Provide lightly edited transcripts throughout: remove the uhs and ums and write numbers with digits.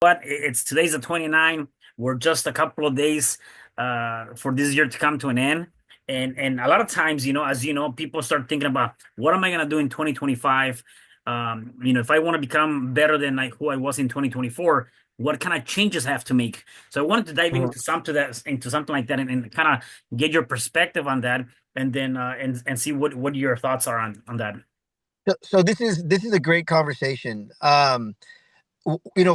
What? It's today's the 29. We're just a couple of days for this year to come to an end. And a lot of times, as you know, people start thinking about what am I gonna do in 2025? If I want to become better than like who I was in 2024, what kind of changes I have to make? So I wanted to dive Mhm. into something like that and kind of get your perspective on that, and then and see what your thoughts are on that. So this is a great conversation.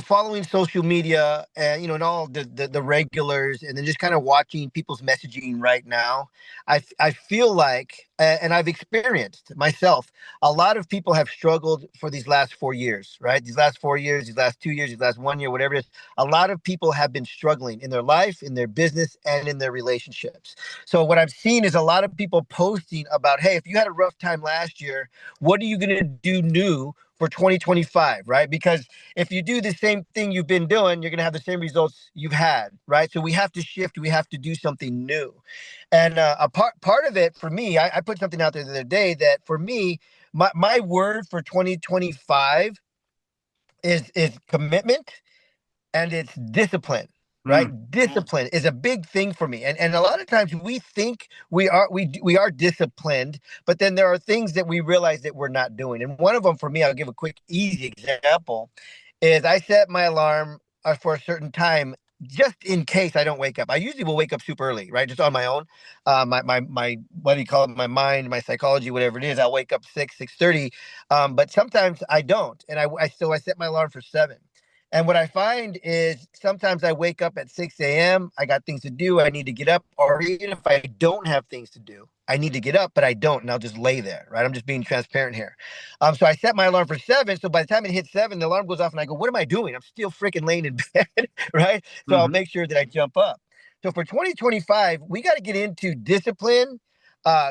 Following social media and and all the regulars, and then just kind of watching people's messaging right now, I feel like, and I've experienced myself, a lot of people have struggled for these last 4 years, right? These last 4 years, these last 2 years, these last 1 year, whatever it is. A lot of people have been struggling in their life, in their business, and in their relationships. So what I've seen is a lot of people posting about, hey, if you had a rough time last year, what are you going to do new for 2025, right? Because if you do the same thing you've been doing, you're going to have the same results you've had, right? So we have to shift. We have to do something new. And a part of it for me, I put something out there the other day that for me, my word for 2025 is commitment, and it's discipline. Right, Mm. discipline is a big thing for me, and a lot of times we think we are disciplined, but then there are things that we realize that we're not doing. And one of them for me, I'll give a quick, easy example, is I set my alarm for a certain time just in case I don't wake up. I usually will wake up super early, right, just on my own. My what do you call it? My mind, my psychology, whatever it is. I'll wake up 6:30, but sometimes I don't, and I set my alarm for 7. And what I find is sometimes I wake up at 6 a.m. I got things to do. I need to get up. Or even if I don't have things to do, I need to get up, but I don't. And I'll just lay there, right? I'm just being transparent here. So I set my alarm for 7. So by the time it hits 7, the alarm goes off and I go, what am I doing? I'm still freaking laying in bed, right? So I'll Hmm. make sure that I jump up. So for 2025, we got to get into discipline,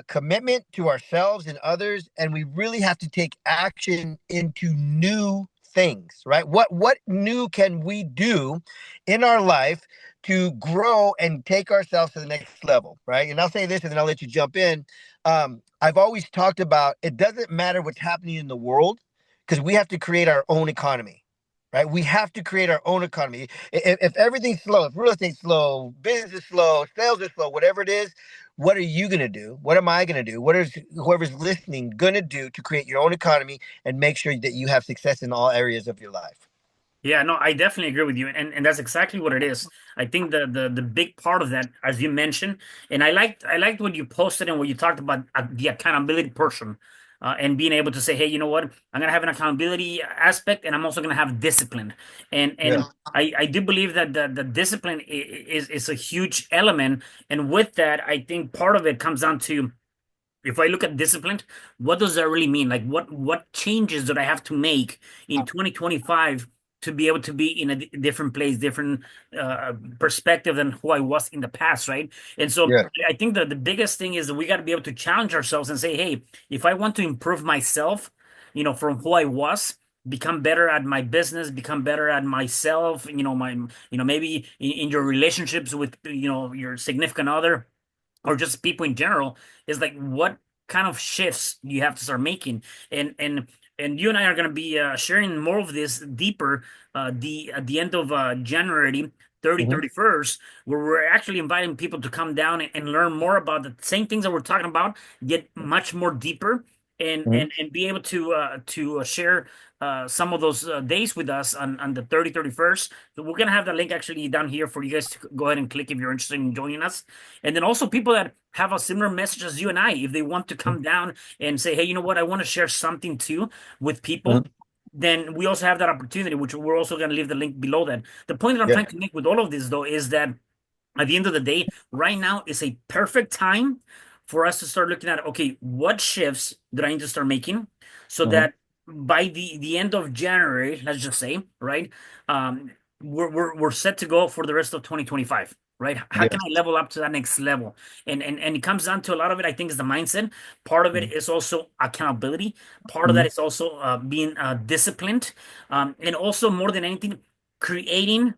commitment to ourselves and others, and we really have to take action into new things, right? What new can we do in our life to grow and take ourselves to the next level, right? And I'll say this, and then I'll let you jump in. I've always talked about it doesn't matter what's happening in the world, because we have to create our own economy. Right, we have to create our own economy. If everything's slow, if real estate's slow, business is slow, sales is slow, whatever it is, what are you going to do? What am I going to do? What is whoever's listening going to do to create your own economy and make sure that you have success in all areas of your life? Yeah, no, I definitely agree with you, and that's exactly what it is. I think the big part of that, as you mentioned, and I liked what you posted and what you talked about the accountability portion, and being able to say, hey, you know what, I'm gonna have an accountability aspect, and I'm also gonna have discipline, and Yeah. I do believe that the discipline is a huge element, and with that, I think part of it comes down to, if I look at discipline, what does that really mean? Like what changes did I have to make in 2025 to be able to be in a different place, different perspective than who I was in the past, right? And so Yeah. I think that the biggest thing is that we got to be able to challenge ourselves and say, hey, if I want to improve myself, from who I was, become better at my business, become better at myself, maybe in your relationships with, your significant other or just people in general, is like what kind of shifts you have to start making. And and and you and I are going to be sharing more of this deeper the at the end of January 30 Mhm. 31st, where we're actually inviting people to come down and learn more about the same things that we're talking about, get much more deeper, and Mhm. and be able to share some of those days with us on the 30 31st. So we're gonna have the link actually down here for you guys to go ahead and click if you're interested in joining us. And then also people that have a similar message as you and I, if they want to come down and say, hey, you know what, I want to share something too with people, Mhm. then we also have that opportunity, which we're also going to leave the link below that. The point that I'm Yeah. trying to make with all of this, though, is that at the end of the day, right now is a perfect time for us to start looking at, okay, what shifts did I need to start making so Mhm. that by the end of January, let's just say, right, um, we're set to go for the rest of 2025. Right? How Yeah. can I level up to that next level? And it comes down to a lot of it, I think, is the mindset. Part of it Mhm. is also accountability. Part of that Mhm. is also being disciplined. And also more than anything, creating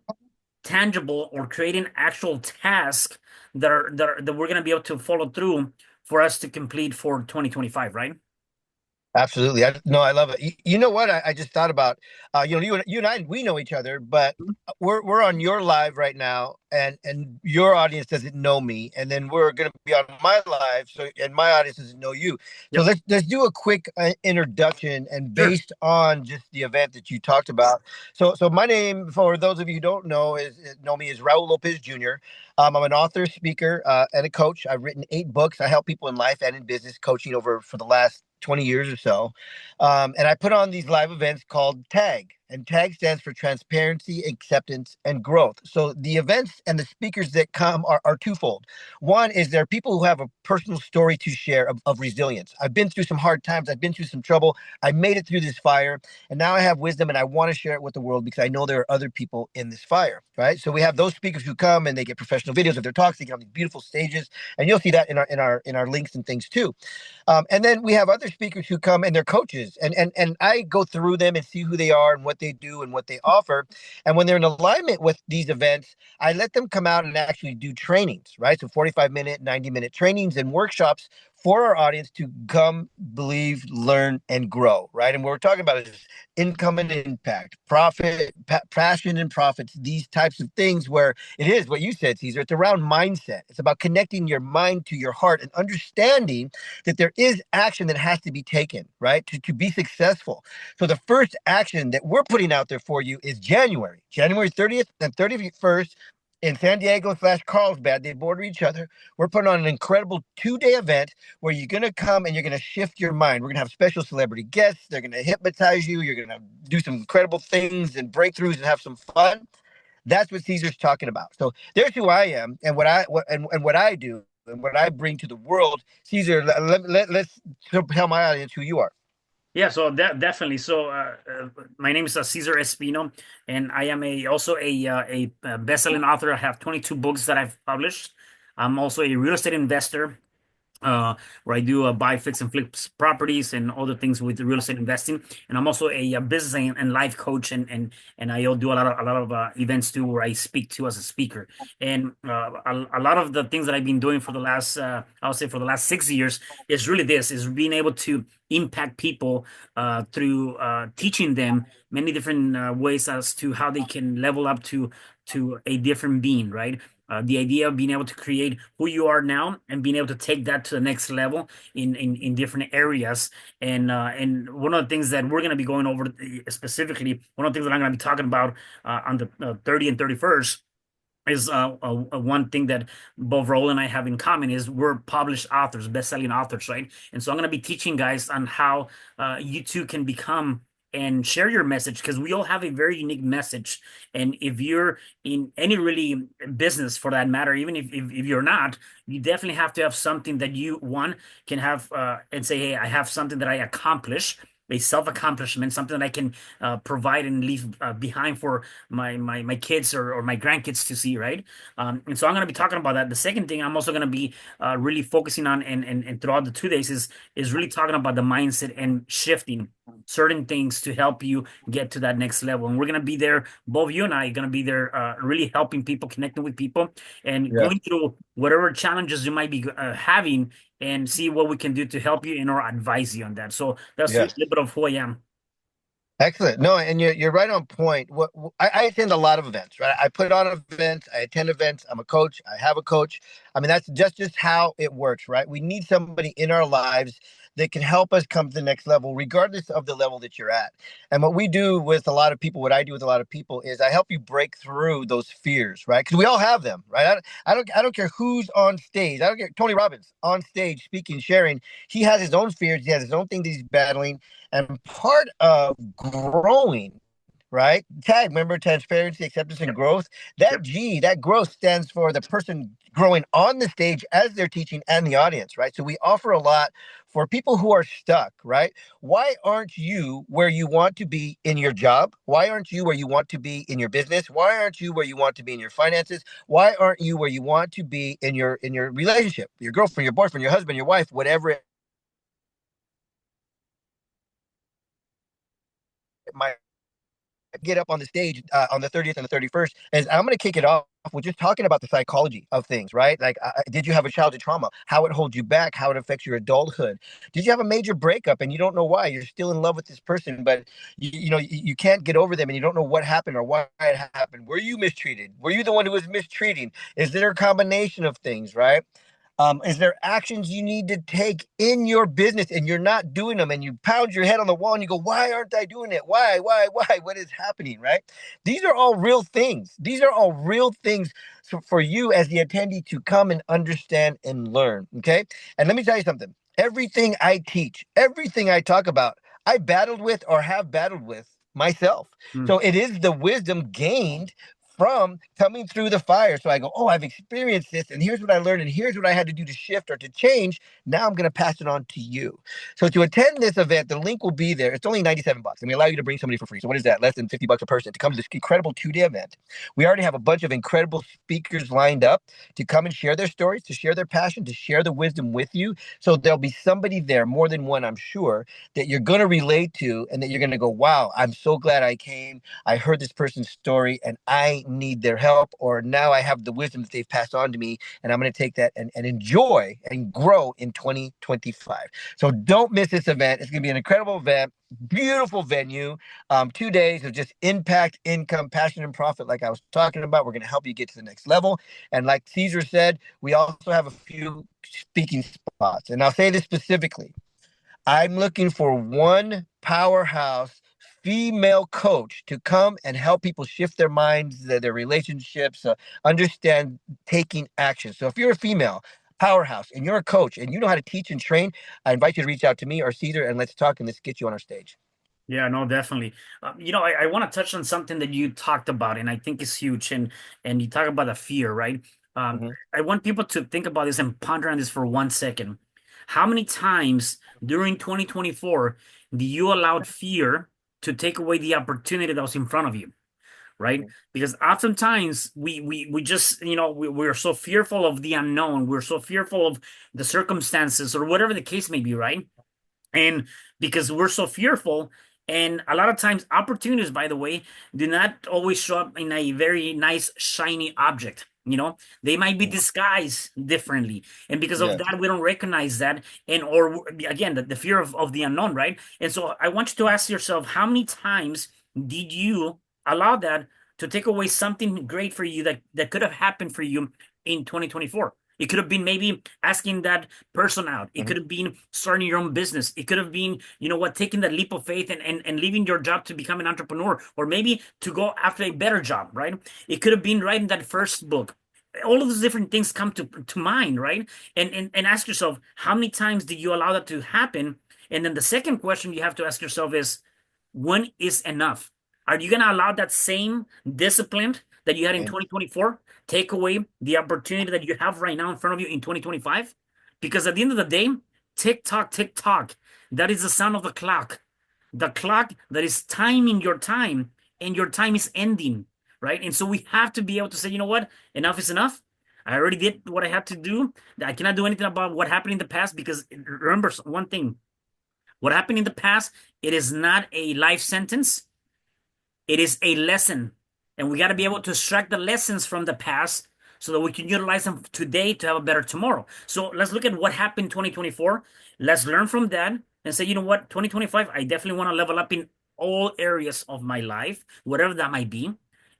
tangible or creating actual tasks that we're going to be able to follow through for us to complete for 2025, right? Absolutely. No, I love it. You know what? I just thought about, you and I, we know each other, but we're on your live right now, and your audience doesn't know me, and then we're going to be on my live, so and my audience doesn't know you. So Yep. let's do a quick introduction, and Sure. based on just the event that you talked about. So my name, for those of you who don't know, is know me, is Raul Lopez Jr. I'm an author, speaker, and a coach. I've written 8 books. I help people in life and in business coaching over for the last 20 years or so. And I put on these live events called TAG. And TAG stands for Transparency, Acceptance, and Growth. So the events and the speakers that come are twofold. One is there are people who have a personal story to share of resilience. I've been through some hard times. I've been through some trouble. I made it through this fire. And now I have wisdom and I want to share it with the world because I know there are other people in this fire, right? So we have those speakers who come and they get professional videos of their talks. They get on these beautiful stages. And you'll see that in our links and things too. And then we have other speakers who come and they're coaches, and I go through them and see who they are and what they do and what they offer. And when they're in alignment with these events, I let them come out and actually do trainings, right? So 45-minute, 90-minute trainings and workshops for our audience to come, believe, learn, and grow, right? And what we're talking about is income and impact, profit, passion and profits, these types of things where it is what you said, Caesar. It's around mindset. It's about connecting your mind to your heart and understanding that there is action that has to be taken, right, to be successful. So the first action that we're putting out there for you is January 30th and 31st in San Diego / Carlsbad. They border each other. We're putting on an incredible 2-day event where you're going to come and you're going to shift your mind. We're going to have special celebrity guests. They're going to hypnotize you. You're going to do some incredible things and breakthroughs and have some fun. That's what Caesar's talking about. So there's who I am and what I do and what I bring to the world. Caesar, let's tell my audience who you are. Yeah, so definitely. So, my name is Cesar Espino, and I am also a best-selling author. I have 22 books that I've published. I'm also a real estate investor, where I do buy, fix, and flip properties and other things with real estate investing. And I'm also a business and life coach, and I do a lot of events too, where I speak to as a speaker. And a lot of the things that I've been doing for the last, I would say, for the last 6 years is really this: is being able to impact people through teaching them many different ways as to how they can level up to a different being, right? The idea of being able to create who you are now and being able to take that to the next level in different areas. And one of the things that we're going to be going over specifically, one of the things that I'm going to be talking about on the 30th and 31st is one thing that both Raul and I have in common is we're published authors, best-selling authors, right? And so I'm going to be teaching guys on how you too can become and share your message because we all have a very unique message. And if you're in any really business for that matter, even if you're not, you definitely have to have something that you, one, can have and say, hey, I have something that I accomplish. A self-accomplishment, something that I can provide and leave behind for my kids or my grandkids to see, right? And so I'm going to be talking about that. The second thing I'm also going to be really focusing on and throughout the 2 days is really talking about the mindset and shifting certain things to help you get to that next level. And we're going to be there, both you and I are going to be there, really helping people, connecting with people, and Yeah. going through whatever challenges you might be having and see what we can do to help you and or advise you on that. So that's a Yes. little bit of who I am. Excellent. No, and you're right on point. I attend a lot of events, right? I put on events, I attend events. I'm a coach. I have a coach. I mean, that's just how it works, right? We need somebody in our lives that can help us come to the next level, regardless of the level that you're at. And what we do with a lot of people, what I do with a lot of people, is I help you break through those fears, right? Because we all have them, right? I don't care who's on stage. I don't care. Tony Robbins on stage speaking, sharing. He has his own fears. He has his own thing that he's battling. And part of growing, right? Tag, remember transparency, acceptance, and Yep. growth. That Yep. G, that growth stands for the person growing on the stage as they're teaching and the audience, right? So we offer a lot for people who are stuck, right? Why aren't you where you want to be in your job? Why aren't you where you want to be in your business? Why aren't you where you want to be in your finances? Why aren't you where you want to be in your relationship, your girlfriend, your boyfriend, your husband, your wife, whatever it might get up on the stage on the 30th and the 31st, and I'm going to kick it off with just talking about the psychology of things, right? Like, did you have a childhood trauma? How it holds you back? How it affects your adulthood? Did you have a major breakup and you don't know why? You're still in love with this person, but you can't get over them and you don't know what happened or why it happened. Were you mistreated? Were you the one who was mistreating? Is there a combination of things, right? Is there actions you need to take in your business and you're not doing them and you pound your head on the wall and you go, why aren't I doing it? Why? What is happening, right? These are all real things. These are all real things for you as the attendee to come and understand and learn. Okay. And let me tell you something. Everything I teach, everything I talk about, I battled with or have battled with myself. Mm. So it is the wisdom gained from coming through the fire. So I go, oh, I've experienced this, and here's what I learned, and here's what I had to do to shift or to change. Now I'm going to pass it on to you. So to attend this event, the link will be there. It's only $97, and we allow you to bring somebody for free. So what is that? Less than $50 a person to come to this incredible 2-day event. We already have a bunch of incredible speakers lined up to come and share their stories, to share their passion, to share the wisdom with you. So there'll be somebody there, more than one, I'm sure, that you're going to relate to, and that you're going to go, wow, I'm so glad I came. I heard this person's story and I need their help, or now I have the wisdom that they've passed on to me, and I'm going to take that and enjoy and grow in 2025. So don't miss this event. It's going to be an incredible event, beautiful venue, 2 days of just impact, income, passion, and profit, like I was talking about. We're going to help you get to the next level. And like Caesar said, we also have a few speaking spots. And I'll say this specifically. I'm looking for one powerhouse female coach to come and help people shift their minds, their relationships, understand taking action. So if you're a female powerhouse and you're a coach and you know how to teach and train, I invite you to reach out to me or Caesar and let's talk and let's get you on our stage. Yeah, no, definitely. I want to touch on something that you talked about, and I think is huge. And you talk about the fear, right? Mm-hmm. I want people to think about this and ponder on this for 1 second. How many times during 2024 do you allowed fear to take away the opportunity that was in front of you, right? Because oftentimes we just, we're so fearful of the unknown. We're so fearful of the circumstances or whatever the case may be, right? And because we're so fearful, and a lot of times opportunities, by the way, do not always show up in a very nice, shiny object. They might be disguised differently. And because of Yeah. that, we don't recognize that. And, or again, the fear of the unknown, right? And so I want you to ask yourself, how many times did you allow that to take away something great for you that could have happened for you in 2024? It could have been maybe asking that person out. It Mm-hmm. could have been starting your own business. It could have been, taking that leap of faith and leaving your job to become an entrepreneur, or maybe to go after a better job, right? It could have been writing that first book. All of those different things come to mind, right? And ask yourself, how many times did you allow that to happen? And then the second question you have to ask yourself is, when is enough? Are you going to allow that same discipline that you had in And 2024 take away the opportunity that you have right now in front of you in 2025? Because at the end of the day, tick tock, that is the sound of the clock that is timing your time, and your time is ending, right? And so we have to be able to say, you know what, enough is enough. I already did what I had to do. I cannot do anything about what happened in the past, because remember one thing: what happened in the past, it is not a life sentence. It is a lesson. And we got to be able to extract the lessons from the past so that we can utilize them today to have a better tomorrow. So let's look at what happened in 2024. Let's learn from that and say, you know what, 2025, I definitely want to level up in all areas of my life, whatever that might be.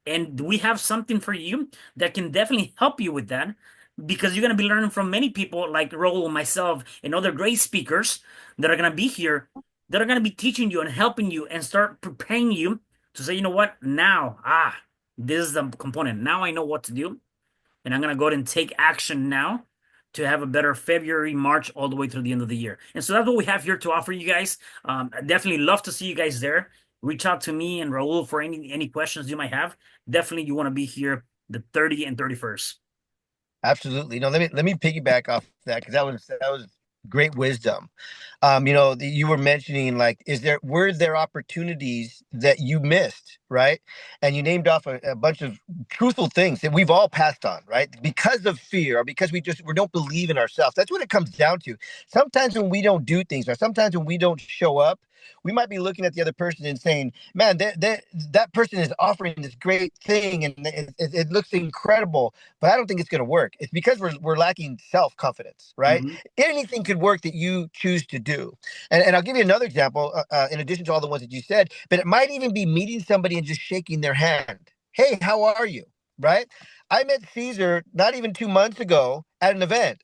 And we have something for you that can definitely help you with that, because you're going to be learning from many people like Raul, myself, and other great speakers that are going to be here, that are going to be teaching you and helping you and start preparing you to say, you know what, now, this is the component. Now I know what to do, and I'm going to go ahead and take action now to have a better February, March, all the way through the end of the year. And so that's what we have here to offer you guys. I definitely love to see you guys there. Reach out to me and Raul for any questions you might have. Definitely, you want to be here the 30 and 31st. absolutely. No, let me piggyback off that because that was great wisdom. You were mentioning like, were there opportunities that you missed, right? And you named off a bunch of truthful things that we've all passed on, right? Because of fear or because we don't believe in ourselves. That's what it comes down to. Sometimes when we don't do things or sometimes when we don't show up, we might be looking at the other person and saying, man, that person is offering this great thing and it looks incredible, but I don't think it's going to work. It's because we're lacking self-confidence, right? Hmm. Anything could work that you choose to do. And I'll give you another example, in addition to all the ones that you said, but it might even be meeting somebody and just shaking their hand. Hey, how are you? Right? I met Caesar not even 2 months ago at an event,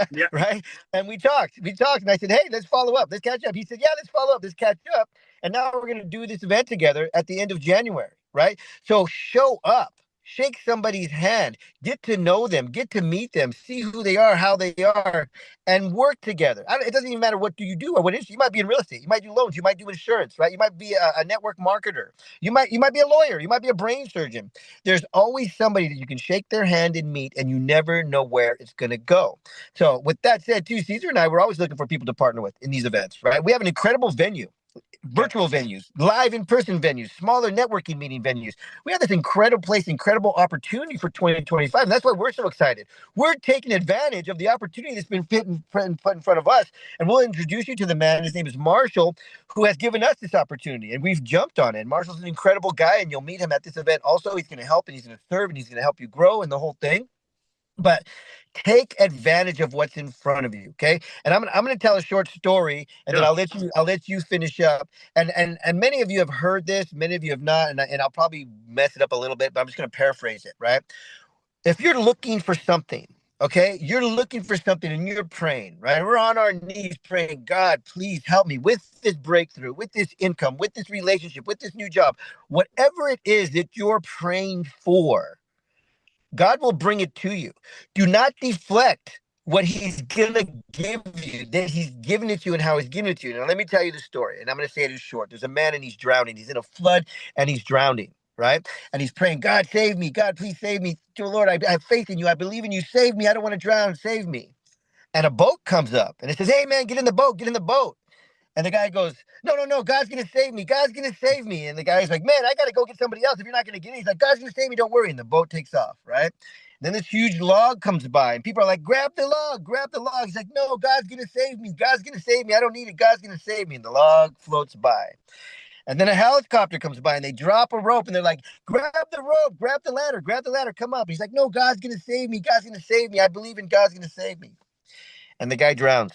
Yeah. right? And we talked. We talked, and I said, "Hey, let's follow up. Let's catch up." He said, "Yeah, let's follow up. Let's catch up." And now we're going to do this event together at the end of January, right? So show up, shake somebody's hand, get to know them, get to meet them, see who they are, how they are, and work together. It doesn't even matter what do you do or what is. You might be in real estate, you might do loans, you might do insurance, right? You might be a network marketer, you might be a lawyer, you might be a brain surgeon. There's always somebody that you can shake their hand and meet, and you never know where it's going to go. So, with that said, too, Caesar and I, we're always looking for people to partner with in these events, right? We have an incredible venue, Yeah. virtual venues, live in person venues, smaller networking meeting venues. We have this incredible place, incredible opportunity for 2025. And that's why we're so excited. We're taking advantage of the opportunity that's been put in front of us. And we'll introduce you to the man. His name is Marshall, who has given us this opportunity. And we've jumped on it. Marshall's an incredible guy, and you'll meet him at this event. Also, he's going to help and he's going to serve and he's going to help you grow and the whole thing. But take advantage of what's in front of you, okay? And I'm going to tell a short story, and then Sure. I'll let you finish up. And many of you have heard this, many of you have not, and I'll probably mess it up a little bit, but I'm just going to paraphrase it, right? If you're looking for something, okay, you're looking for something and you're praying, right? We're on our knees praying, God, please help me with this breakthrough, with this income, with this relationship, with this new job, whatever it is that you're praying for. God will bring it to you. Do not deflect what he's going to give you, that he's giving it to you and how he's giving it to you. Now, let me tell you the story, and I'm going to say it in short. There's a man and he's drowning. He's in a flood and he's drowning, right? And he's praying, God, save me. God, please save me. Dear Lord, I have faith in you. I believe in you. Save me. I don't want to drown. Save me. And a boat comes up and it says, hey, man, get in the boat. Get in the boat. And the guy goes, no, no, no, God's going to save me. God's going to save me. And the guy's like, man, I got to go get somebody else if you're not going to get in. He's like, God's going to save me. Don't worry. And the boat takes off, right? Then this huge log comes by and people are like, grab the log, grab the log. He's like, no, God's going to save me. God's going to save me. I don't need it. God's going to save me. And the log floats by. And then a helicopter comes by and they drop a rope and they're like, grab the rope, grab the ladder, come up. He's like, no, God's going to save me. God's going to save me. I believe in God's going to save me. And the guy drowns.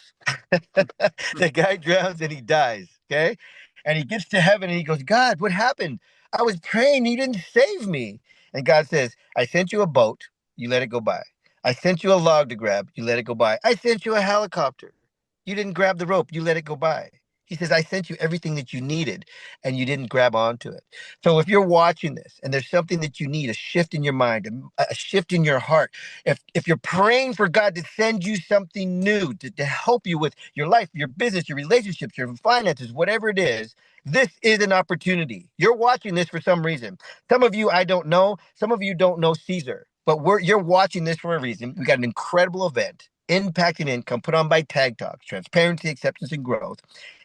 The guy drowns and he dies. Okay. And he gets to heaven and he goes, God, what happened? I was praying. You didn't save me. And God says, I sent you a boat. You let it go by. I sent you a log to grab. You let it go by. I sent you a helicopter. You didn't grab the rope. You let it go by. He says, I sent you everything that you needed and you didn't grab onto it. So if you're watching this and there's something that you need, a shift in your mind, a shift in your heart, if you're praying for God to send you something new to help you with your life, your business, your relationships, your finances, whatever it is, this is an opportunity. You're watching this for some reason. Some of you I don't know. Some of you don't know Caesar, but you're watching this for a reason. We got an incredible event. Impact and Income put on by Tag Talk, Transparency, Acceptance, and Growth,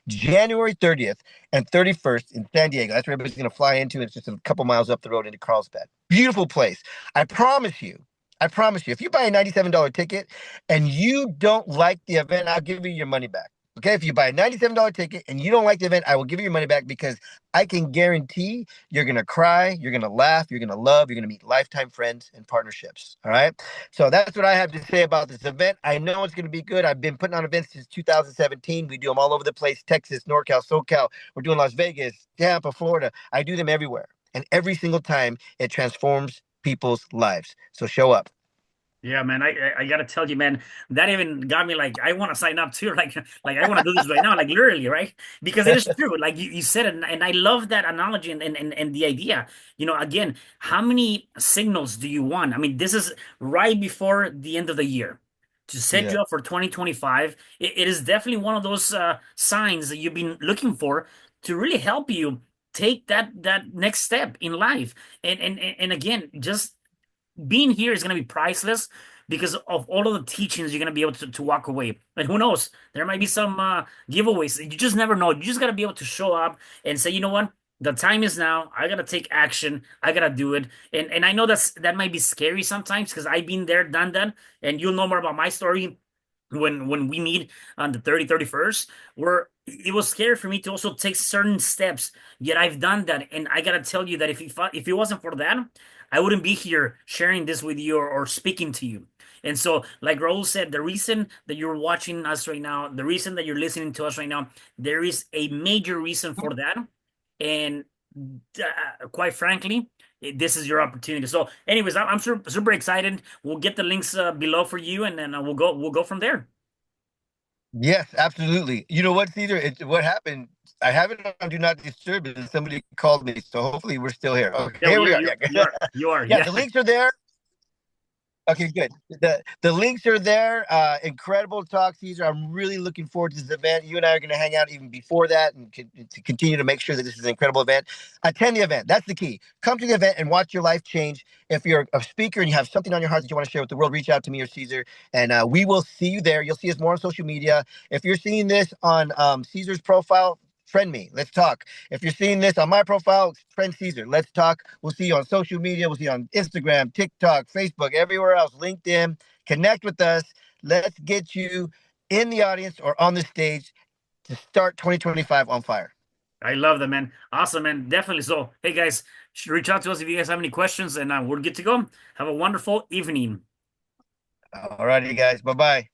January 30th and 31st in San Diego. That's where everybody's going to fly into. It's just a couple miles up the road into Carlsbad. Beautiful place. I promise you, if you buy a $97 ticket and you don't like the event, I'll give you your money back. Okay, if you buy a $97 ticket and you don't like the event, I will give you your money back because I can guarantee you're going to cry, you're going to laugh, you're going to love, you're going to meet lifetime friends and partnerships. All right. So that's what I have to say about this event. I know it's going to be good. I've been putting on events since 2017. We do them all over the place: Texas, NorCal, SoCal. We're doing Las Vegas, Tampa, Florida. I do them everywhere. And every single time it transforms people's lives. So show up. Yeah, man, I gotta tell you, man, that even got me like I want to sign up too, like I want to do this right now, like literally, right? Because it is true, like you said it, and I love that analogy and the idea. Again, how many signals do you want? I mean, this is right before the end of the year to set Yeah. you up for 2025. It is definitely one of those signs that you've been looking for to really help you take that next step in life. And again, just being here is going to be priceless because of all of the teachings you're going to be able to walk away. And who knows, there might be some giveaways. You just never know. You just got to be able to show up and say, you know what? The time is now. I gotta take action. I gotta do it. And I know that might be scary sometimes because I've been there, done that. And you'll know more about my story when we meet on the 31st, where it was scary for me to also take certain steps. Yet I've done that, and I gotta tell you that if it wasn't for that, I wouldn't be here sharing this with you or speaking to you. And so, like Raul said, the reason that you're watching us right now, the reason that you're listening to us right now, there is a major reason for that. And quite frankly, this is your opportunity. So, anyways, I'm super excited. We'll get the links below for you, and then we'll go from there. Yes, absolutely. You know what, Caesar? What happened? I have it on Do Not Disturb, and somebody called me, so hopefully we're still here. Okay, Yeah, here we are. Yeah, you are, yeah. yeah. The links are there. Okay, good. The links are there. Incredible talk, Caesar. I'm really looking forward to this event. You and I are going to hang out even before that and to continue to make sure that this is an incredible event. Attend the event. That's the key. Come to the event and watch your life change. If you're a speaker and you have something on your heart that you want to share with the world, reach out to me or Caesar, and we will see you there. You'll see us more on social media. If you're seeing this on Caesar's profile, friend me. Let's talk. If you're seeing this on my profile, friend Caesar. Let's talk. We'll see you on social media. We'll see you on Instagram, TikTok, Facebook, everywhere else, LinkedIn. Connect with us. Let's get you in the audience or on the stage to start 2025 on fire. I love that, man. Awesome, man. Definitely. So, hey, guys, reach out to us if you guys have any questions, and we're good to go. Have a wonderful evening. All righty, guys. Bye bye.